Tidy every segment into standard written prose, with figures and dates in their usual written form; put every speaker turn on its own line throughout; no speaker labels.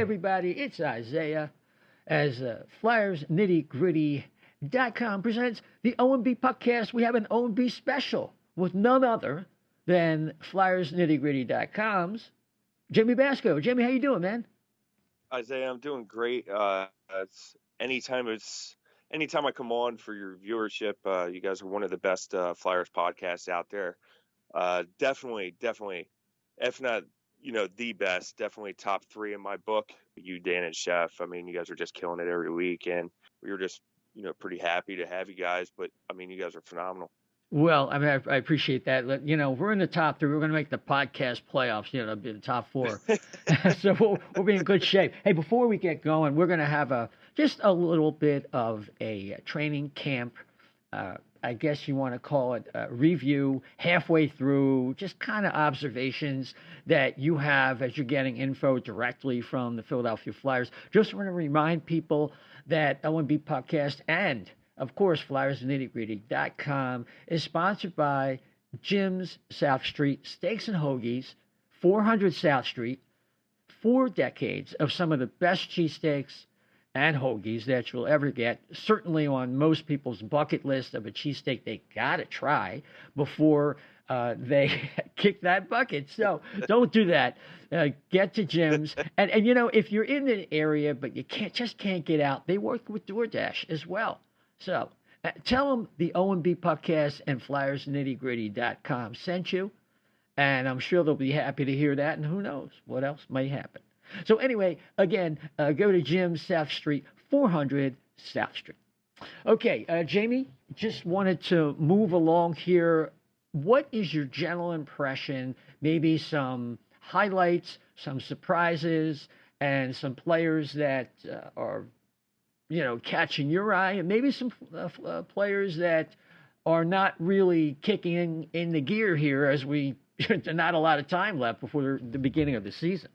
everybody, it's Isaiah as FlyersNittyGritty.com presents the O&B Puckcast. We have an O&B special with none other than FlyersNittyGritty.com's Jamey Baskow. Jamey, how you doing, man?
Isaiah, I'm doing great. Anytime I come on for your viewership, you guys are one of the best Flyers podcasts out there. Definitely, if not, the best, definitely top three in my book. You, Dan, and Chef. I mean, you guys are just killing it every week, and we were just, pretty happy to have you guys. But I mean, you guys are phenomenal.
Well, I mean, I appreciate that. We're in the top three. We're going to make the podcast playoffs, be the top four. So we'll be in good shape. Hey, before we get going, we're going to have just a little bit of a training camp. I guess you want to call it a review halfway through, just kind of observations that you have as you're getting info directly from the Philadelphia Flyers. Just want to remind people that O&B Puckcast and of course, FlyersNittyGritty.com is sponsored by Jim's South Street Steaks and Hoagies, 400 South Street. 4 decades of some of the best cheesesteaks and hoagies that you'll ever get. Certainly on most people's bucket list of a cheesesteak they got to try before they kick that bucket. So don't do that. Get to Jim's. And if you're in the area but you can't get out, they work with DoorDash as well. So tell them the O&B Puckcast and FlyersNittyGritty.com sent you, and I'm sure they'll be happy to hear that, and who knows what else might happen. So anyway, again, go to Jim's South Street, 400 South Street. Okay, Jamey, just wanted to move along here. What is your general impression, maybe some highlights, some surprises, and some players that are catching your eye, and maybe some players that are not really kicking in the gear here as there's not a lot of time left before the beginning of the season.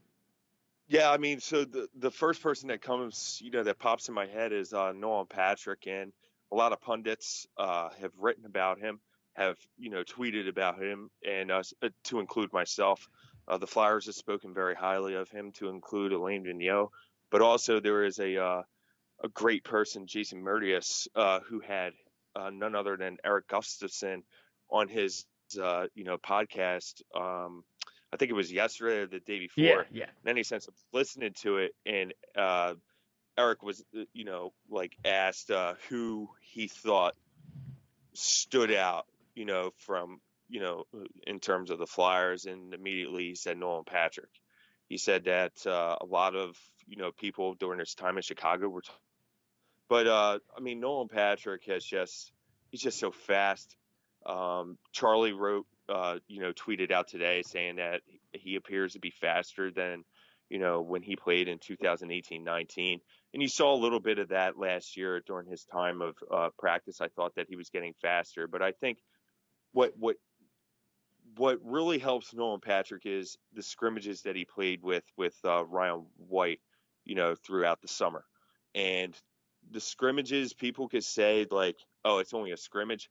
Yeah, I mean, so the first person that comes, that pops in my head is Nolan Patrick, and a lot of pundits have written about him, have, tweeted about him, and to include myself. The Flyers have spoken very highly of him, to include Alain Vigneault, but also there is a great person, Jason Murdius, who had none other than Eric Gustafson on his, podcast. I think it was yesterday or the day before.
Yeah.
In any sense of listening to it, and Eric was, asked who he thought stood out, from, in terms of the Flyers, and immediately he said Nolan Patrick. He said that a lot of, people during his time in Chicago were but I mean, Nolan Patrick he's just so fast. Charlie wrote, tweeted out today saying that he appears to be faster than, when he played in 2018-19. And you saw a little bit of that last year during his time of practice. I thought that he was getting faster, but I think what really helps Nolan Patrick is the scrimmages that he played with Ryan White, throughout the summer. And the scrimmages, people could say like, oh, it's only a scrimmage,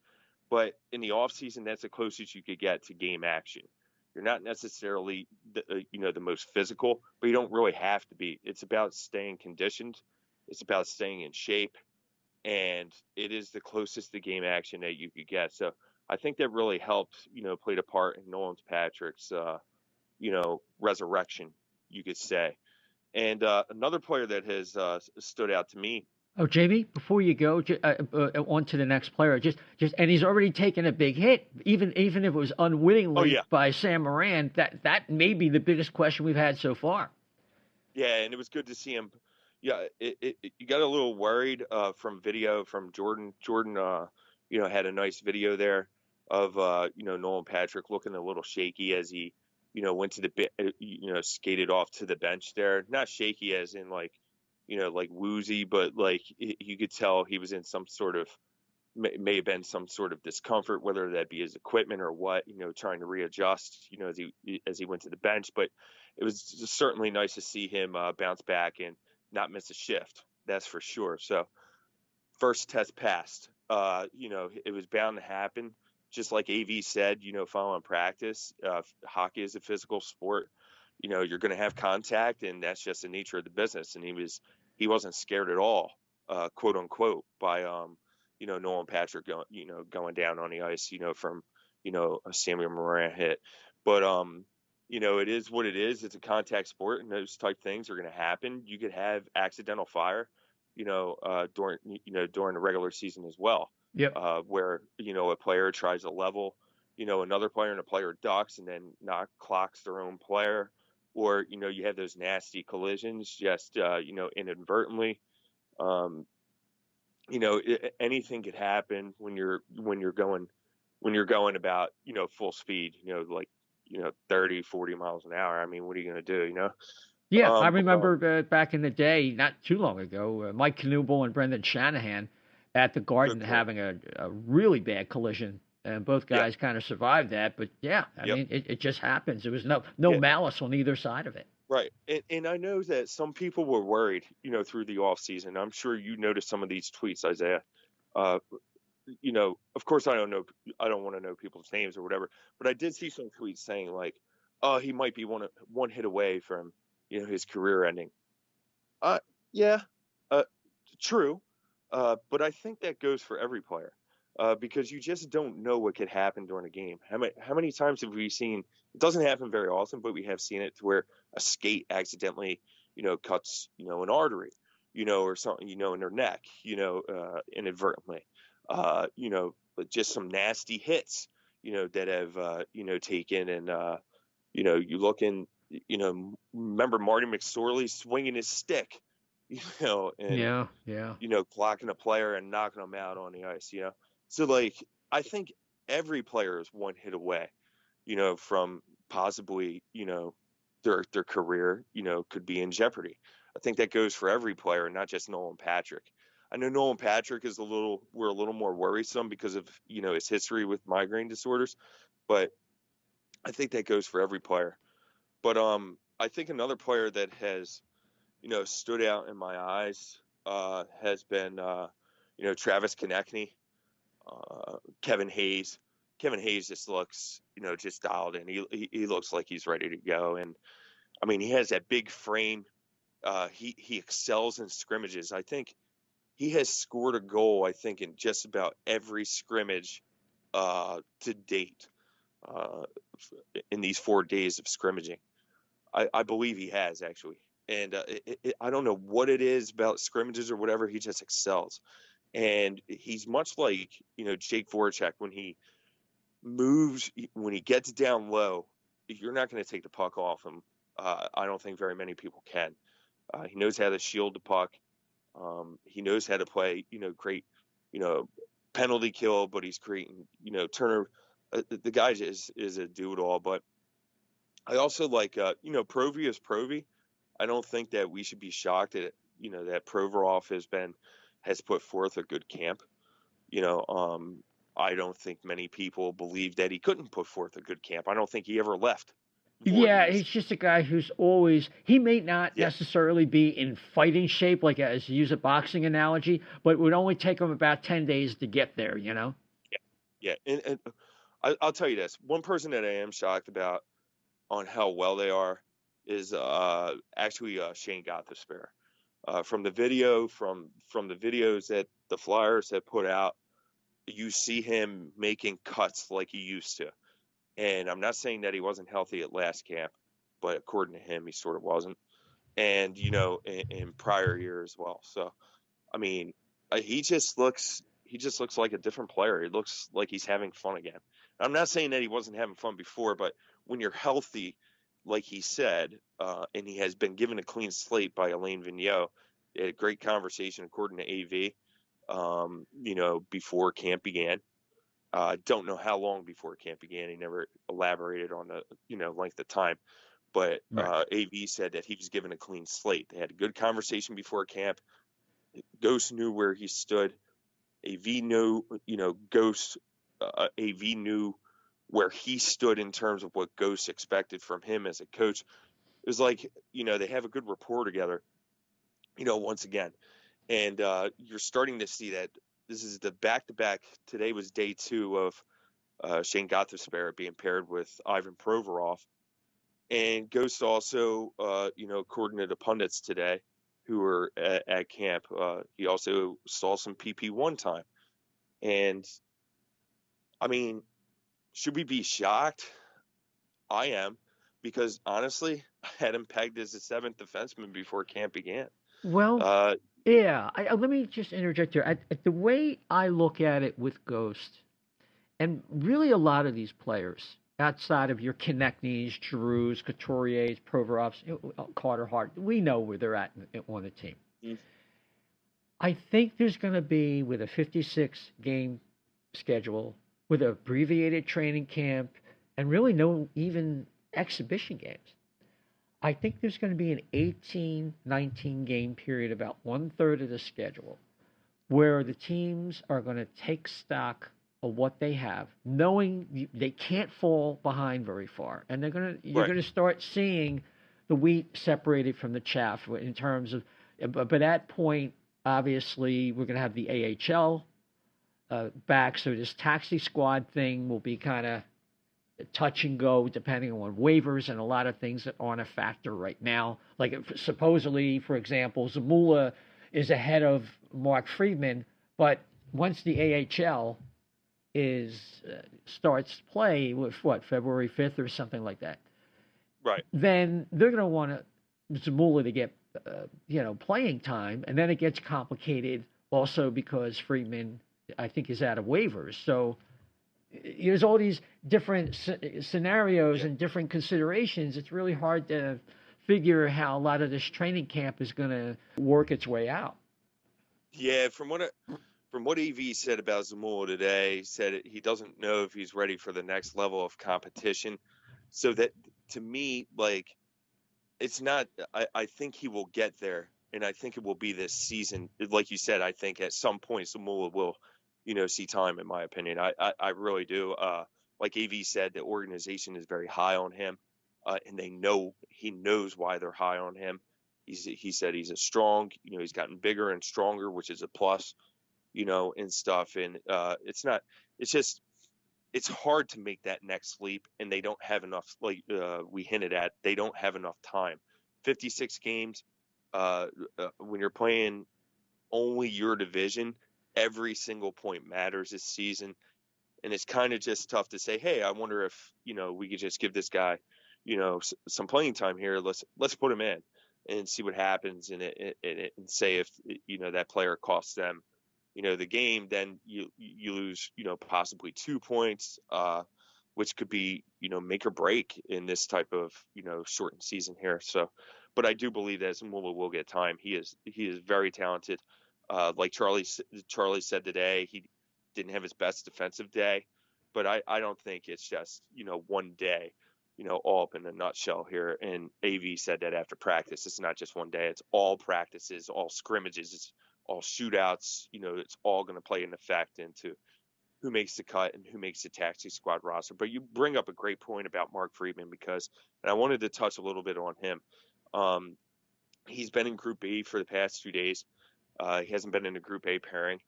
but in the off season, that's the closest you could get to game action. You're not necessarily the most physical, but you don't really have to be. It's about staying conditioned. It's about staying in shape, and it is the closest to game action that you could get. So I think that really helped, played a part in Nolan Patrick's, resurrection, you could say. And another player that has stood out to me.
Oh, Jamey, before you go on to the next player, and he's already taken a big hit, even if it was unwittingly by Sam Morin. That may be the biggest question we've had so far.
Yeah, and it was good to see him. Yeah, you got a little worried from video from Jordan. Jordan, had a nice video there of Nolan Patrick looking a little shaky as he went to the skated off to the bench there. Not shaky as in like woozy, but like you could tell he was in some sort of, may have been some sort of discomfort, whether that be his equipment or what, trying to readjust, as he went to the bench. But it was just certainly nice to see him bounce back and not miss a shift. That's for sure. So first test passed. It was bound to happen. Just like AV said, following practice, hockey is a physical sport. you're going to have contact, and that's just the nature of the business. And he wasn't scared at all, quote unquote, by Nolan Patrick going down on the ice, from a Samuel Moran hit. But it is what it is. It's a contact sport, and those type things are going to happen. You could have accidental fire, during the regular season as well.
Yep.
Where a player tries to level another player, and a player ducks and then clocks their own player, or you have those nasty collisions just inadvertently. Anything could happen when you're going about full speed, like 30, 40 miles an hour. I mean, what are you going to do?
Yeah, I remember back in the day, not too long ago, Mike Knuble and Brendan Shanahan at the Garden having a really bad collision, and both guys kind of survived that. But yeah, I mean, it just happens. There was no malice on either side of it.
Right. And I know that some people were worried, through the off season. I'm sure you noticed some of these tweets, Isaiah. Of course I don't want to know people's names or whatever, but I did see some tweets saying like, oh, he might be one hit away from, his career ending. Yeah, true. But I think that goes for every player, because you just don't know what could happen during a game. How many times have we seen, it doesn't happen very often, but we have seen it to where a skate accidentally, cuts, an artery, or something, in their neck, inadvertently, but just some nasty hits, that have, taken. And, you look in, remember Marty McSorley swinging his stick, and clocking a player and knocking them out on the ice, So like, I think every player is one hit away, from possibly, their career, could be in jeopardy. I think that goes for every player, not just Nolan Patrick. I know Nolan Patrick we're a little more worrisome because of, his history with migraine disorders, but I think that goes for every player. But I think another player that has, stood out in my eyes has been, Travis Konechny, Kevin Hayes. Kevin Hayes just looks, just dialed in. He looks like he's ready to go. And I mean, he has that big frame. He excels in scrimmages. I think he has scored a goal, I think, in just about every scrimmage to date in these 4 days of scrimmaging. I believe he has, actually. And I don't know what it is about scrimmages or whatever. He just excels. And he's much like, Jake Voracek when he moves, when he gets down low, you're not going to take the puck off him. I don't think very many people can. He knows how to shield the puck. He knows how to play, great, penalty kill, but he's creating, Turner. The guy is a do-it-all. But I also like, Provy is Provy. I don't think that we should be shocked that, that Provorov has put forth a good camp. I don't think many people believe that he couldn't put forth a good camp. I don't think he ever left.
Yeah, he's just a guy who's always, he may not necessarily be in fighting shape, like as you use a boxing analogy, but it would only take him about 10 days to get there,
Yeah. And I'll tell you this. One person that I am shocked about on how well they are is actually Shane Gothisbehere. From the video, from the videos that the Flyers have put out, you see him making cuts like he used to. And I'm not saying that he wasn't healthy at last camp, but according to him, he sort of wasn't. And, in prior year as well. So, I mean, he just looks like a different player. He looks like he's having fun again. I'm not saying that he wasn't having fun before, but when you're healthy, like he said, and he has been given a clean slate by Alain Vigneault, they had a great conversation according to AV, before camp began. Don't know how long before camp began. He never elaborated on the, length of time. But AV said that he was given a clean slate. They had a good conversation before camp. Ghost knew where he stood. AV knew, Ghost, AV knew where he stood in terms of what Ghost expected from him as a coach. It was like, they have a good rapport together, once again. And you're starting to see that this is the back-to-back. Today was day 2 of Shane Gothisbehere being paired with Ivan Provorov. And Ghost also, according to the pundits today who were at camp, he also saw some PP1 time. And I mean, should we be shocked? I am, because honestly, I had him pegged as a seventh defenseman before camp began.
Well,
Uh,
yeah. Let me just interject here. The way I look at it with Ghost, and really a lot of these players outside of your Konechny's, Giroux's, Couturier's, Provorov's, Carter Hart, we know where they're at on the team.
mm,
I think there's going to be, with a 56 game schedule, with an abbreviated training camp, and really no even exhibition games. I think there's going to be an 18, 19 game period, about one third of the schedule, where the teams are going to take stock of what they have, knowing they can't fall behind very far, and you're
right,
going to start seeing the wheat separated from the chaff in terms of. But at that point, obviously, we're going to have the AHL back, so this taxi squad thing will be kind of touch and go depending on waivers and a lot of things that aren't a factor right now. Like supposedly, for example, Zamula is ahead of Mark Friedman, but once the AHL starts play with February 5th or something like that,
right.
then they're going to want Zamula to get playing time, and then it gets complicated also because Friedman, I think, is out of waivers. So there's all these different scenarios
Yeah.
and different considerations. It's really hard to figure how a lot of this training camp is going to work its way out.
Yeah, from what AV said about Zamula today, he said he doesn't know if he's ready for the next level of competition. So that, to me, like, it's not. I think he will get there, and I think it will be this season. Like you said, I think at some point Zamula will, see time. In my opinion, I really do. Like AV said, the organization is very high on him, and he knows why they're high on him. He said he's a strong. He's gotten bigger and stronger, which is a plus. And stuff. And it's not. It's just. It's hard to make that next leap, and they don't have enough. Like we hinted at, they don't have enough time. 56 games. When you're playing only your division, every single point matters this season, and it's kind of just tough to say, hey, I wonder if we could just give this guy, some playing time here. Let's put him in and see what happens, and say if that player costs them the game, then you lose possibly 2 points, which could be make or break in this type of shortened season here. So, but I do believe that Zamula will get time. He is very talented. Like Charlie said today, he didn't have his best defensive day, but I don't think it's just one day, all up in a nutshell here. And AV said that after practice, it's not just one day; it's all practices, all scrimmages, it's all shootouts. It's all going to play an effect into who makes the cut and who makes the taxi squad roster. But you bring up a great point about Mark Friedman, and I wanted to touch a little bit on him. He's been in Group B for the past 2 days. He hasn't been in a Group A pairing,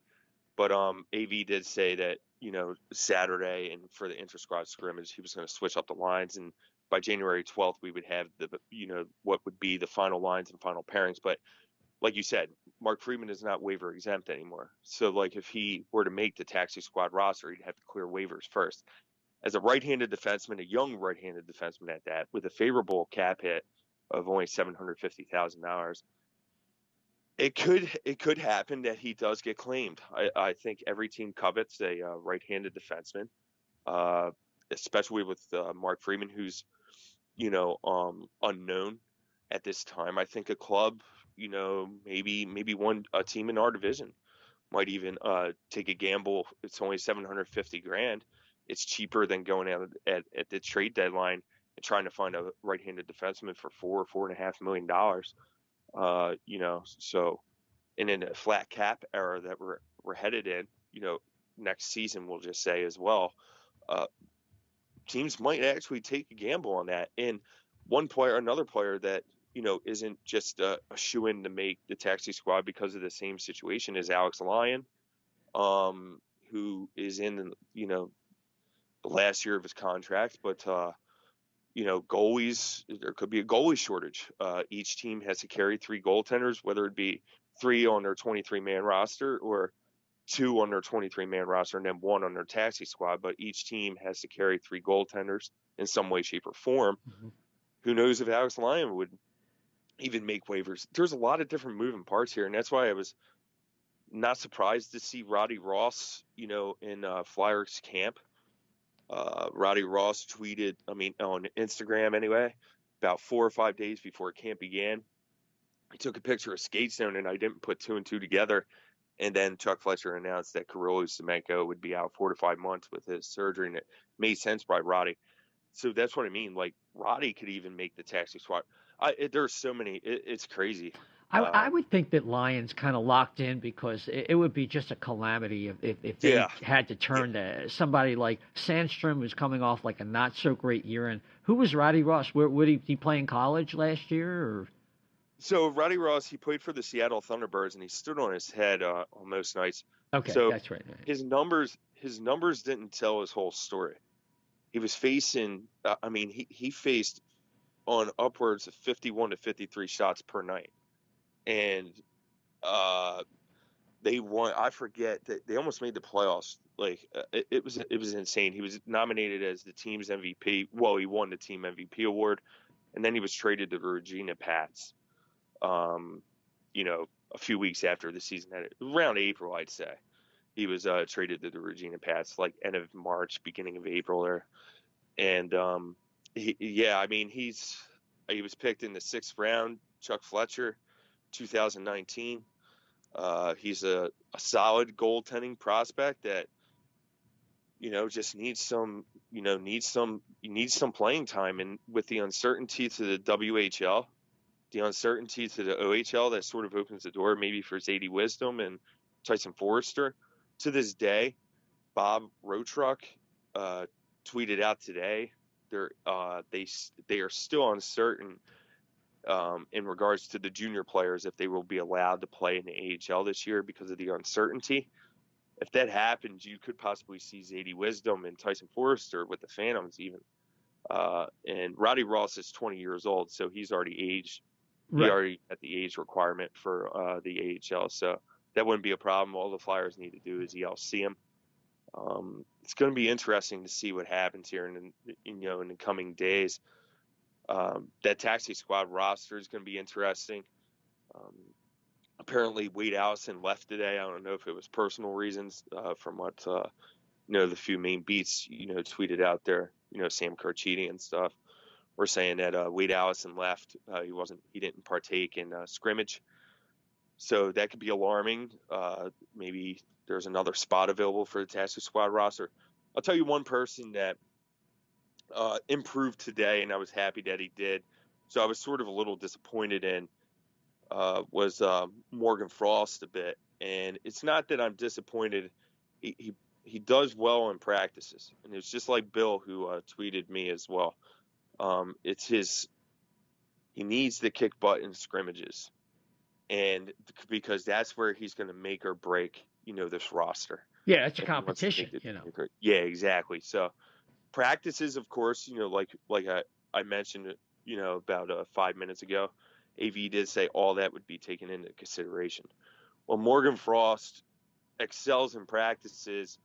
but AV did say that Saturday and for the inter-squad scrimmage, he was going to switch up the lines, and by January 12th we would have the what would be the final lines and final pairings. But like you said, Mark Friedman is not waiver exempt anymore. So, like, if he were to make the taxi squad roster, he'd have to clear waivers first. As a right-handed defenseman, a young right-handed defenseman at that, with a favorable cap hit of only $750,000, it could happen that he does get claimed. I think every team covets a right-handed defenseman, especially with Mark Friedman, who's unknown at this time. I think a club, maybe a team in our division might even take a gamble. It's only $750,000. It's cheaper than going out at the trade deadline and trying to find a right-handed defenseman for $4.5 million. So, and in a flat cap era that we're headed in, next season, we'll just say as well, teams might actually take a gamble on that. And another player that isn't just a shoe-in to make the taxi squad because of the same situation as Alex Lyon, who is in the last year of his contract, but goalies, there could be a goalie shortage. Each team has to carry 3 goaltenders, whether it be 3 on their 23-man roster or 2 on their 23-man roster and then 1 on their taxi squad. But each team has to carry 3 goaltenders in some way, shape, or form.
Mm-hmm.
Who knows if Alex Lyon would even make waivers? There's a lot of different moving parts here, and that's why I was not surprised to see Roddy Ross, in Flyers camp. Roddy Ross tweeted, on Instagram anyway, about 4 or 5 days before camp began. He took a picture of Skate Zone, and I didn't put 2 and 2 together. And then Chuck Fletcher announced that Kirill Semenko would be out 4 to 5 months with his surgery, and it made sense by Roddy. So that's what I mean. Like, Roddy could even make the taxi squad. There's so many. It's crazy.
I would think that Lions kind of locked in because it would be just a calamity if they had to turn to somebody like Sandstrom, who's coming off like a not so great year. And who was Roddy Ross? Where would he play in college last year? Or?
So Roddy Ross, he played for the Seattle Thunderbirds, and he stood on his head on most nights.
Okay,
so
that's right.
His numbers didn't tell his whole story. He was facing. He faced on upwards of 51 to 53 shots per night. And they won. I forget that they almost made the playoffs. Like it was insane. He was nominated as the team's MVP. Well, he won the team MVP award, and then he was traded to the Regina Pats. A few weeks after the season ended, around April, I'd say, he was traded to the Regina Pats, like end of March, beginning of April there. And he was picked in the 6th round. Chuck Fletcher. 2019. He's a solid goaltending prospect that just needs some playing time. And with the uncertainty to the WHL, the uncertainty to the OHL, that sort of opens the door maybe for Zadie Wisdom and Tyson Forrester. To this day, Bob Rotruck tweeted out today they are still uncertain in regards to the junior players, if they will be allowed to play in the AHL this year because of the uncertainty. If that happens, you could possibly see Zadie Wisdom and Tyson Forrester with the Phantoms even. And Roddy Ross is 20 years old, so he's already aged. Right. He already at the age requirement for the AHL, so that wouldn't be a problem. All the Flyers need to do is see him. It's going to be interesting to see what happens here in the coming days. That taxi squad roster is going to be interesting. Apparently Wade Allison left today. I don't know if it was personal reasons, from what, the few main beats, tweeted out there, Sam Carchidi and stuff were saying that, Wade Allison left. He didn't partake in scrimmage. So that could be alarming. Maybe there's another spot available for the taxi squad roster. I'll tell you one person that, improved today, and I was happy that he did. So I was sort of a little disappointed in was Morgan Frost a bit, and it's not that I'm disappointed. He does well in practices, and it's just like Bill who tweeted me as well. He needs to kick butt in scrimmages, and because that's where he's going to make or break this roster.
Yeah, it's a competition.
Yeah, exactly. So. Practices, of course, like I mentioned, about 5 minutes ago, AV did say all that would be taken into consideration. Well, Morgan Frost excels in practices,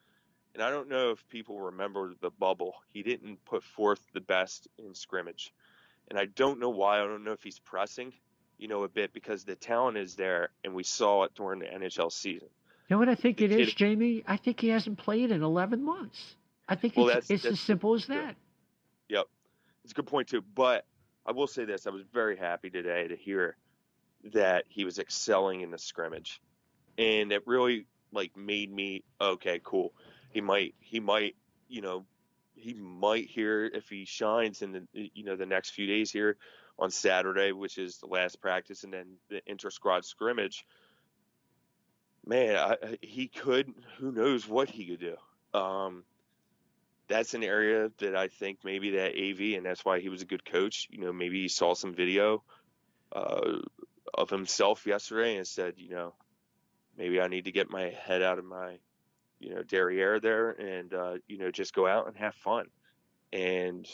and I don't know if people remember the bubble. He didn't put forth the best in scrimmage, and I don't know why. I don't know if he's pressing, a bit, because the talent is there, and we saw it during the NHL season.
You know what I think it is, Jamey? I think he hasn't played in 11 months. I think it's as simple as that.
Yep. It's a good point, too. But I will say this. I was very happy today to hear that he was excelling in the scrimmage. And it really, made me, okay, cool. He might here if he shines in the next few days here on Saturday, which is the last practice, and then the inter-squad scrimmage. Man, he could, who knows what he could do. That's an area that I think maybe that AV, and that's why he was a good coach. Maybe he saw some video of himself yesterday and said, maybe I need to get my head out of my, derriere there and, just go out and have fun. And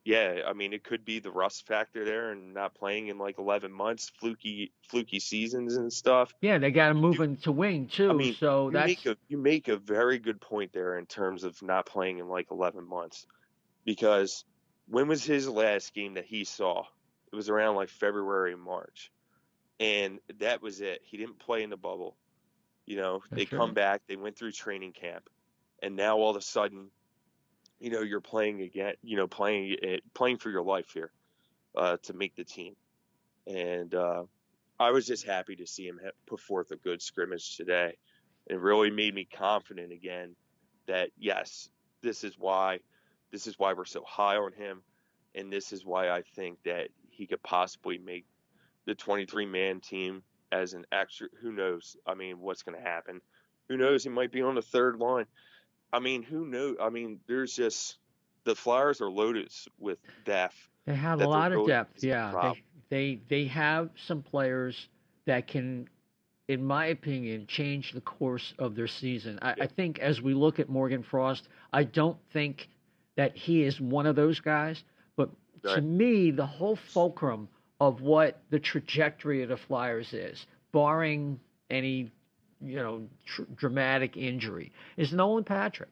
yeah, I mean, it could be the rust factor there and not playing in like 11 months, fluky seasons and stuff.
Yeah, they got him
You do,
moving to wing
I
too,
mean,
so that's
you make a very good point there in terms of not playing in like 11 months because when was his last game that he saw? It was around like February, March, and that was it. He didn't play in the bubble. They
that's
come
right.
back, they went through training camp, and now all of a sudden, you're playing again. Playing for your life here to make the team. And I was just happy to see him put forth a good scrimmage today. It really made me confident again that yes, this is why this is why we're so high on him, and this is why I think that he could possibly make the 23-man team as an extra. Who knows? I mean, what's going to happen? Who knows? He might be on the third line. I mean, who knows? I mean, there's just the Flyers are loaded with depth
They have a
that they're
lot of
really
depth.
facing a
Yeah,
problem.
they have some players that can, in my opinion, change the course of their season. I
Yeah,
think as we look at Morgan Frost, I don't think that he is one of those guys. But to
right.
me, the whole fulcrum of what the trajectory of the Flyers is, barring any, dramatic injury, is Nolan Patrick.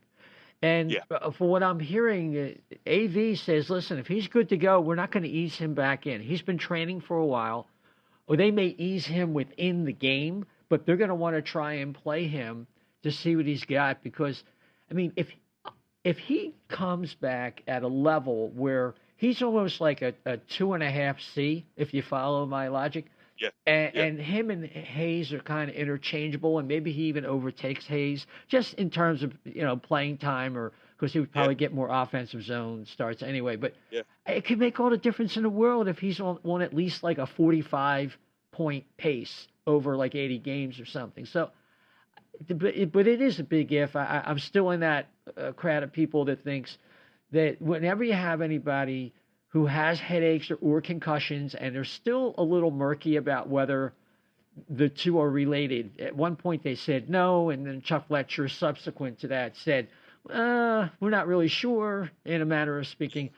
And
Yeah,
for what I'm hearing, AV says, listen, if he's good to go, we're not going to ease him back in. He's been training for a while, or they may ease him within the game, but they're going to want to try and play him to see what he's got. Because, I mean, if he comes back at a level where he's almost like a 2.5 C, if you follow my logic,
yeah,
and,
yeah,
and him and Hayes are kind of interchangeable, and maybe he even overtakes Hayes just in terms of playing time, or because he would
yeah,
probably get more offensive zone starts anyway. But
yeah.
it could make all the difference in the world if he's on at least like a 45-point pace over like 80 games or something. So, but it is a big if. I'm still in that crowd of people that thinks that whenever you have anybody who has headaches or concussions, and they're still a little murky about whether the two are related. At one point they said no, and then Chuck Fletcher, subsequent to that, said, we're not really sure, in a manner of speaking.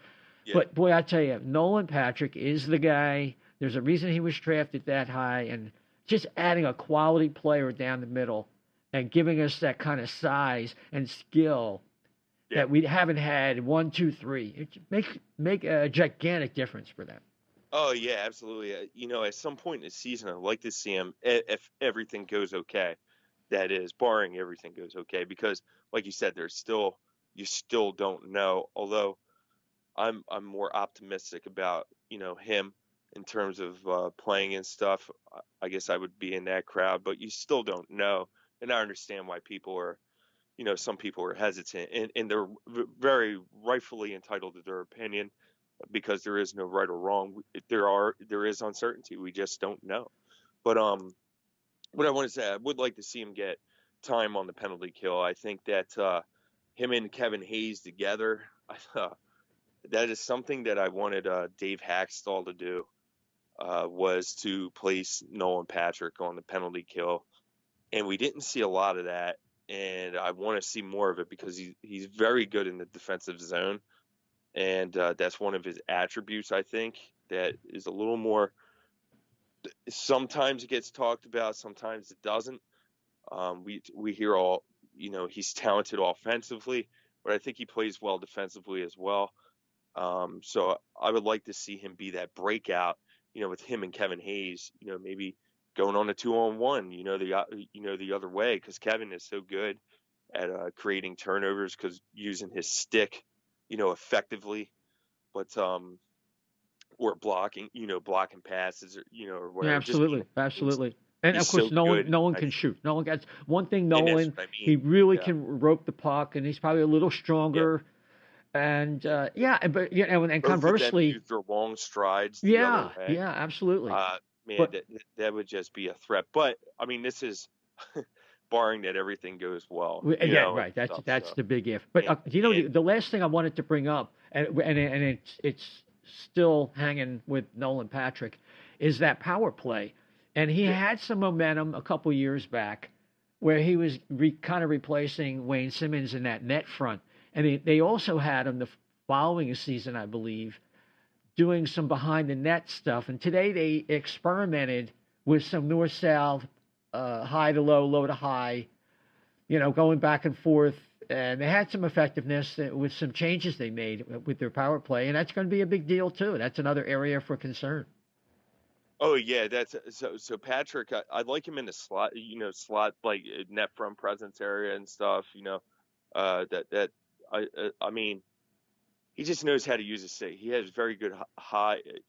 Yeah.
But boy, I tell you, Nolan Patrick is the guy. There's a reason he was drafted that high, and just adding a quality player down the middle and giving us that kind of size and skill
Yeah.
that we haven't had 1, 2, 3. It make a gigantic difference for them.
Oh yeah, absolutely. At some point in the season, I'd like to see him if everything goes okay. That is, barring everything goes okay, because like you said, you still don't know. Although I'm more optimistic about him in terms of playing and stuff. I guess I would be in that crowd, but you still don't know, and I understand why people are. Some people are hesitant, and they're very rightfully entitled to their opinion because there is no right or wrong. There is uncertainty. We just don't know. But what I want to say, I would like to see him get time on the penalty kill. I think that him and Kevin Hayes together, that is something that I wanted Dave Hackstall to do. Was to place Nolan Patrick on the penalty kill, and we didn't see a lot of that. And I want to see more of it because he's very good in the defensive zone, and that's one of his attributes. I think that is a little more. Sometimes it gets talked about, sometimes it doesn't. We hear he's talented offensively, but I think he plays well defensively as well. So I would like to see him be that breakout. With him and Kevin Hayes. Maybe going on a 2-on-1. The other way, because Kevin is so good at creating turnovers because using his stick, effectively, but or blocking passes, or
Yeah,
whatever. Just being
absolutely, absolutely. And
he's
of course,
so
Nolan
good.
Nolan can shoot. Nolan gets one thing.
And that's
Nolan,
what I
he
mean.
really
Yeah,
can rope the puck, and he's probably a little
yeah,
stronger. And
yeah.
yeah, but and
Both of them
conversely,
use their long strides the other
yeah,
way.
yeah, absolutely.
Man,
But
that would just be a threat. But I mean, this is barring that everything goes well,
yeah,
and
right. That's
stuff.
that's
So,
the big if. But
and
the,
and
the last thing I wanted to bring up, and it's still hanging with Nolan Patrick, is that power play, and he
yeah,
had some momentum a couple years back, where he was kind of replacing Wayne Simmons in that net front, and they also had him following season, I believe, doing some behind the net stuff. And today they experimented with some north south, high to low, low to high, going back and forth. And they had some effectiveness with some changes they made with their power play. And that's going to be a big deal, too. That's another area for concern.
Oh yeah, that's so Patrick. I like him in the slot, slot like net front presence area and stuff. I mean, he just knows how to use his stick. He has very good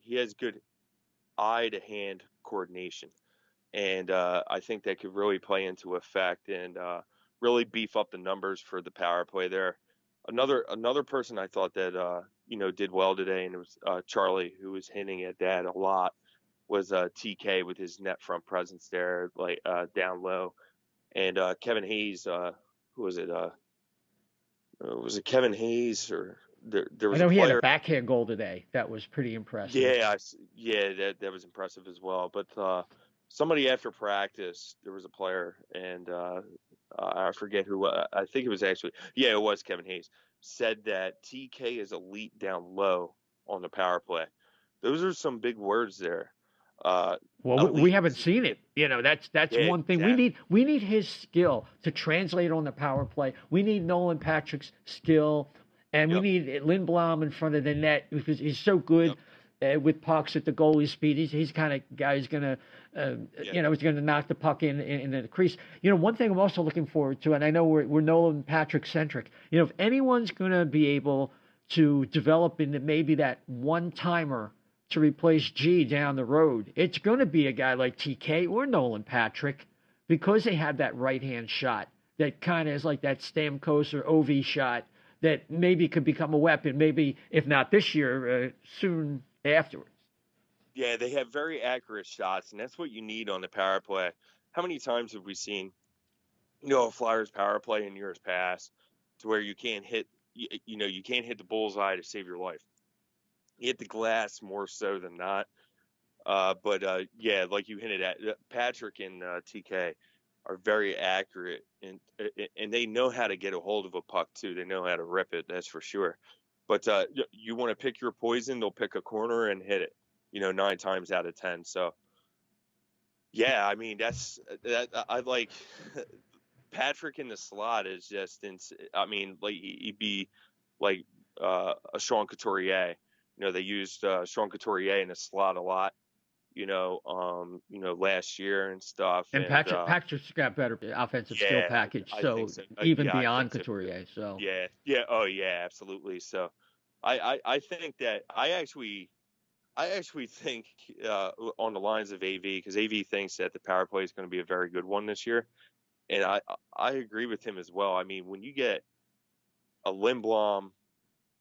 He has good eye to hand coordination, and I think that could really play into effect and really beef up the numbers for the power play there. Another person I thought that did well today, and it was Charlie, who was hinting at that a lot, was TK with his net front presence there, like down low, and Kevin Hayes. Who was it? Was it Kevin Hayes or there was
I know
a
he had a
player?
backhand goal today. That was pretty impressive.
Yeah, that was impressive as well. But somebody after practice, there was a player, and I forget who. I think it was it was Kevin Hayes. Said that TK is elite down low on the power play. Those are some big words there.
Well, we haven't seen it. That's one thing.
Exactly.
We need his skill to translate on the power play. We need Nolan Patrick's skill, and we need Lindblom in front of the net because he's so good with pucks at the goalie speed. He's kind of guy who's gonna, he's gonna knock the puck in the crease. One thing I'm also looking forward to, and I know we're Nolan Patrick centric. If anyone's gonna be able to develop into maybe that one timer to replace G down the road, it's going to be a guy like TK or Nolan Patrick because they have that right-hand shot that kind of is like that Stamkos or OV shot that maybe could become a weapon, maybe if not this year, soon afterwards.
Yeah, they have very accurate shots, and that's what you need on the power play. How many times have we seen, a Flyers power play in years past to where you can't hit, you can't hit the bullseye to save your life? You hit the glass more so than not. But like you hinted at, Patrick and TK are very accurate, and they know how to get a hold of a puck too. They know how to rip it, that's for sure. But you want to pick your poison, they'll pick a corner and hit it, 9 times out of 10. So, yeah, I mean, I like Patrick in the slot is just, I mean, like he'd be like a Sean Couturier. They used Sean Couturier in the slot a lot, last year and stuff.
And Patrick's got better offensive skill package, so even beyond Couturier. So
oh yeah, absolutely. So I think that I actually think on the lines of AV, because AV thinks that the power play is going to be a very good one this year, and I agree with him as well. I mean, when you get a Lindblom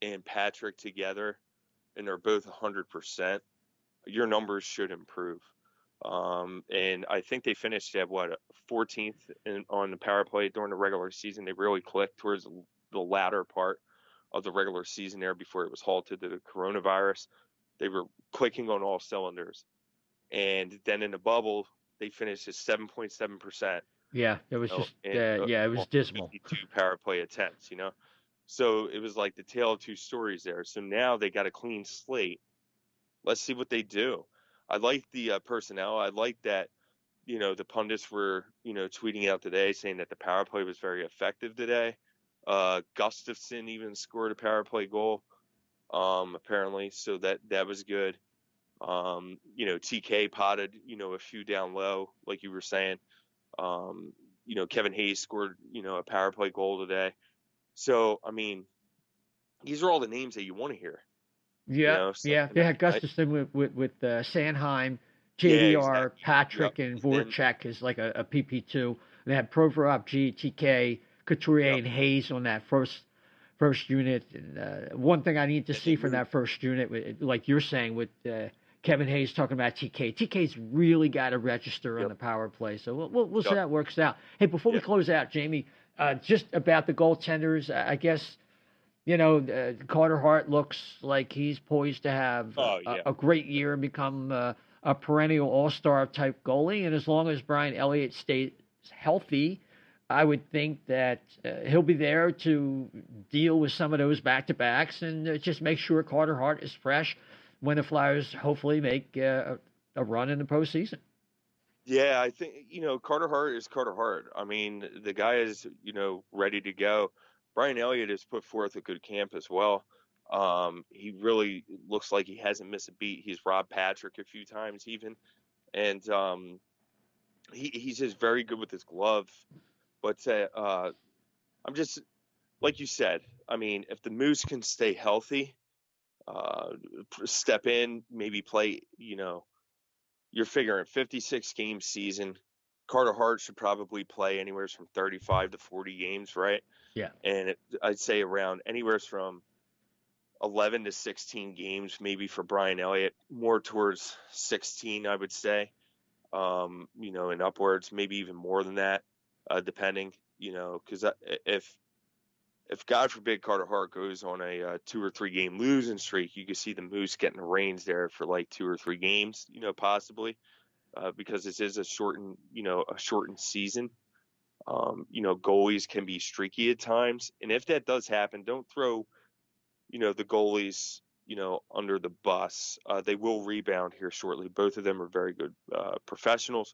and Patrick together, and they're both 100%, your numbers should improve. And I think they finished at 14th on the power play during the regular season. They really clicked towards the latter part of the regular season there before it was halted to the coronavirus. They were clicking on all cylinders. And then in the bubble, they finished at 7.7%.
Yeah, it was it was dismal.
52 power play attempts, So it was like the tale of two stories there. So now they got a clean slate. Let's see what they do. I like the personnel. I like that, the pundits were, tweeting out today saying that the power play was very effective today. Gustafsson even scored a power play goal, apparently. So that was good. TK potted, a few down low, like you were saying. Kevin Hayes scored, a power play goal today. So, I mean, these are all the names that you want to hear.
Yeah, They had Gustafsson with Sanheim, JVR, Patrick, and Voracek is like a PP2. They had Provorov, G, TK, Couturier, and Hayes on that first unit. And one thing I need to see from that first unit, like you're saying with Kevin Hayes talking about TK. TK's really got to register on the power play. So we'll see how it works out. Hey, before we close out, Jamey, just about the goaltenders, I guess, Carter Hart looks like he's poised to have a great year and become a perennial all-star type goalie. And as long as Brian Elliott stays healthy, I would think that he'll be there to deal with some of those back-to-backs and just make sure Carter Hart is fresh when the Flyers hopefully make a run in the postseason.
Yeah, I think, Carter Hart is Carter Hart. I mean, the guy is, ready to go. Brian Elliott has put forth a good camp as well. He really looks like he hasn't missed a beat. He's robbed Patrick a few times even. And he's just very good with his glove. But I'm just, like you said, I mean, if the Moose can stay healthy, step in, maybe play, you're figuring 56 game season. Carter Hart should probably play anywhere from 35 to 40 games, right?
Yeah.
And I'd say around anywhere from 11 to 16 games, maybe for Brian Elliott, more towards 16, I would say, and upwards, maybe even more than that, depending, because if God forbid Carter Hart goes on a 2 or 3 game losing streak, you could see the Moose getting the reins there for like 2 or 3 games, possibly, because this is a shortened season. Goalies can be streaky at times, and if that does happen, don't throw, the goalies, under the bus. They will rebound here shortly. Both of them are very good professionals,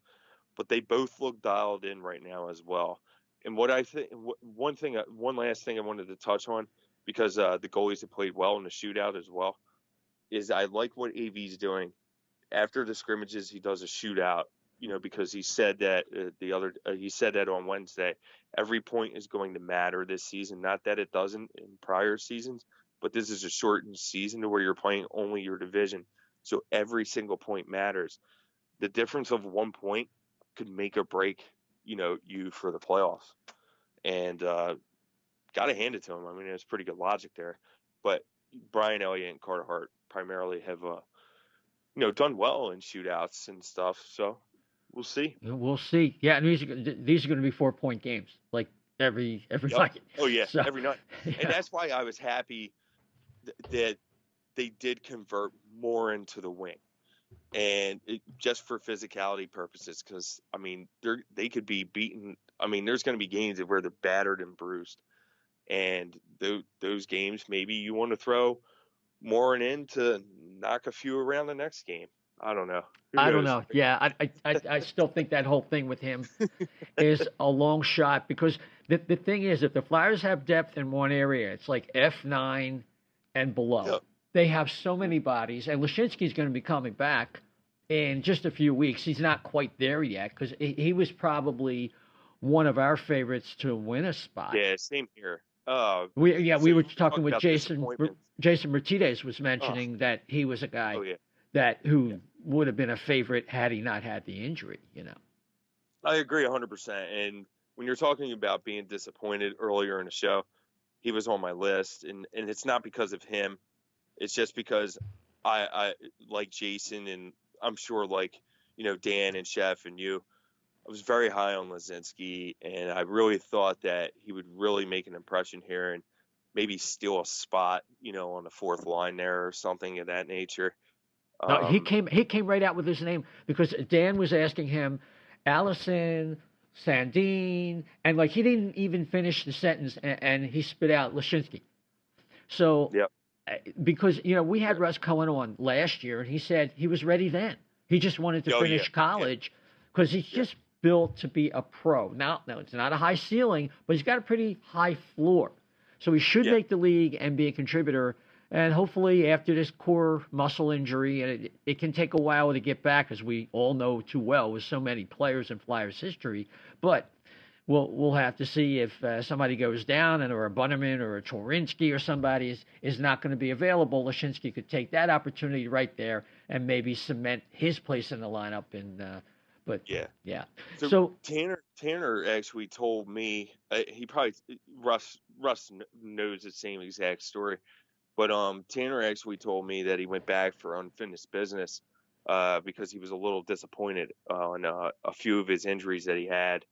but they both look dialed in right now as well. And what I think, one last thing I wanted to touch on, because the goalies have played well in the shootout as well, is I like what AV's doing. After the scrimmages, he does a shootout, because he said that he said that on Wednesday. Every point is going to matter this season. Not that it doesn't in prior seasons, but this is a shortened season to where you're playing only your division. So every single point matters. The difference of 1 point could make or break, you for the playoffs. And got to hand it to him. I mean, there's pretty good logic there. But Brian Elliott and Carter Hart primarily have, done well in shootouts and stuff. So we'll see.
We'll see. Yeah, and these are going to be 4-point games, like every night.
Oh yeah,
So,
every night.
yeah.
And that's why I was happy that they did convert more into the wing, and just for physicality purposes, because I mean they could be beaten. I mean, there's going to be games where they're battered and bruised, and those games maybe you want to throw more in to knock a few around the next game. I don't know. Who
I don't
knows?
know. Yeah, I still think that whole thing with him is a long shot because the thing is, if the Flyers have depth in one area, it's like F9 and below.
Yep.
They have so many bodies, and Lashinsky's going to be coming back in just a few weeks. He's not quite there yet because he was probably one of our favorites to win a spot.
Yeah, same here.
We were talking with Jason.
disappointments.
Jason Martinez was mentioning that he was a guy
Oh yeah.
who would have been a favorite had he not had the injury.
I agree 100%. And when you're talking about being disappointed earlier in the show, he was on my list, and it's not because of him. It's just because I like Jason, and I'm sure like Dan and Chef and you. I was very high on Lazinski, and I really thought that he would really make an impression here and maybe steal a spot, on the fourth line there or something of that nature.
No, he came right out with his name because Dan was asking him, Allison, Sandin, and like he didn't even finish the sentence, and he spit out Lashinsky. So,
Yep.
Because we had Russ Cohen on last year, and he said he was ready then. He just wanted to finish college because he's just built to be a pro. Now, it's not a high ceiling, but he's got a pretty high floor. So he should make the league and be a contributor. And hopefully after this core muscle injury, and it can take a while to get back, as we all know too well with so many players in Flyers history. But we'll have to see if somebody goes down, or a Bunnerman or a Torinsky or somebody is not going to be available. Lashinsky could take that opportunity right there and maybe cement his place in the lineup. But So
Tanner actually told me Russ knows the same exact story. But Tanner actually told me that he went back for unfinished business because he was a little disappointed on a few of his injuries that he had,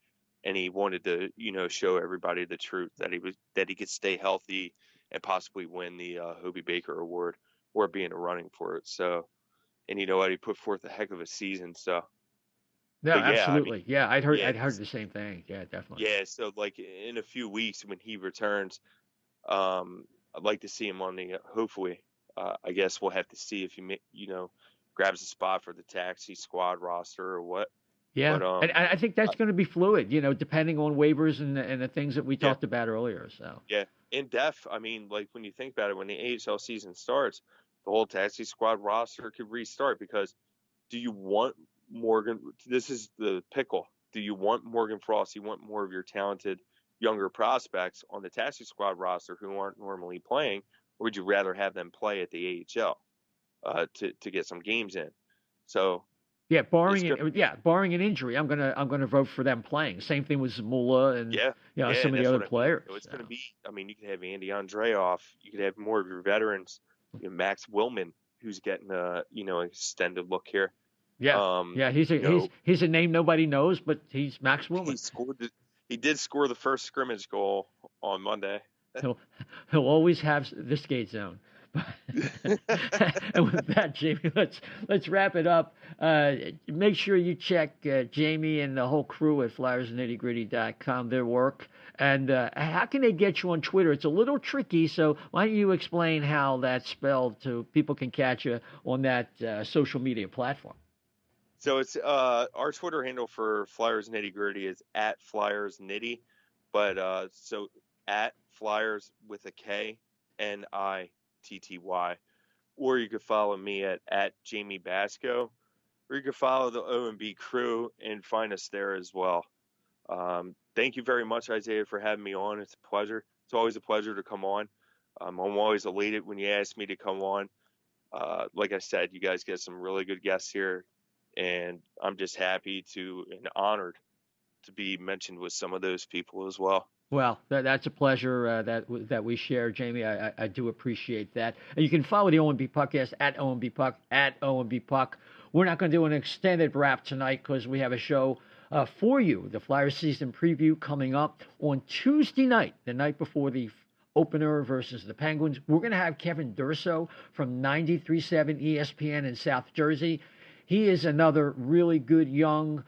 and he wanted to, show everybody the truth that he could stay healthy and possibly win the Hobie Baker Award or be in a running for it. So, and you know what, he put forth a heck of a season. So,
No,
But yeah, I mean,
absolutely. Yeah,
yeah,
I'd heard the same thing. Yeah, definitely.
yeah. So like in a few weeks when he returns, I'd like to see him on the hopefully. I guess we'll have to see if he grabs a spot for the taxi squad roster or what.
Yeah,
But
and I think
uh,
that's going to be fluid, depending on waivers and the things that we
yeah,
talked about earlier. So,
yeah. In depth, I mean, like when you think about it, when the AHL season starts, the whole taxi squad roster could restart because do you want Morgan? This is the pickle. Do you want Morgan Frost? You want more of your talented younger prospects on the taxi squad roster who aren't normally playing, or would you rather have them play at the AHL to get some games in? So
yeah,
it's good.
barring an injury, I'm gonna vote for them playing. Same thing with Zamula and
Yeah, yeah,
some
and
of the
that's
other
what I mean.
players.
So it's
So.
going to be. I mean, you could have Andy Andreoff. You could have more of your veterans. Max Willman, who's getting a extended look here.
Yeah,
Um,
yeah,
you know,
he's a name nobody knows, but he's Max
he
Willman.
scored. He did score the first scrimmage goal on Monday.
He'll he'll always have the skate zone. And with that, Jamie, let's wrap it up. Make sure you check Jamie and the whole crew at flyersnitty-gritty.com, their work. And how can they get you on Twitter? It's a little tricky, so why don't you explain how that's spelled so people can catch you on that social media platform?
So it's our Twitter handle for Flyers Nitty Gritty is at Flyers Nitty, but so at Flyers with a K, Nitty, or you could follow me at Jamey Baskow, or you could follow the O&B crew and find us there as well. Thank you very much, Isaiah, for having me on. It's a pleasure. It's always a pleasure to come on. I'm always elated when you ask me to come on. Like I said, you guys get some really good guests here, and I'm just happy and honored to be mentioned with some of those people as well.
Well, that's a pleasure that we share, Jamie. I do appreciate that. And you can follow the O&B Puckcast at O&B Puck at O&B Puck. We're not going to do an extended wrap tonight because we have a show for you, the Flyers season preview coming up on Tuesday night, the night before the opener versus the Penguins. We're going to have Kevin Durso from 93.7 ESPN in South Jersey. He is another really good young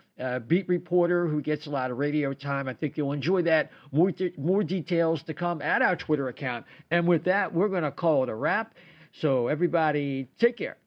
beat reporter who gets a lot of radio time. I think you'll enjoy that. More details to come at our Twitter account. And with that, we're going to call it a wrap. So everybody, take care.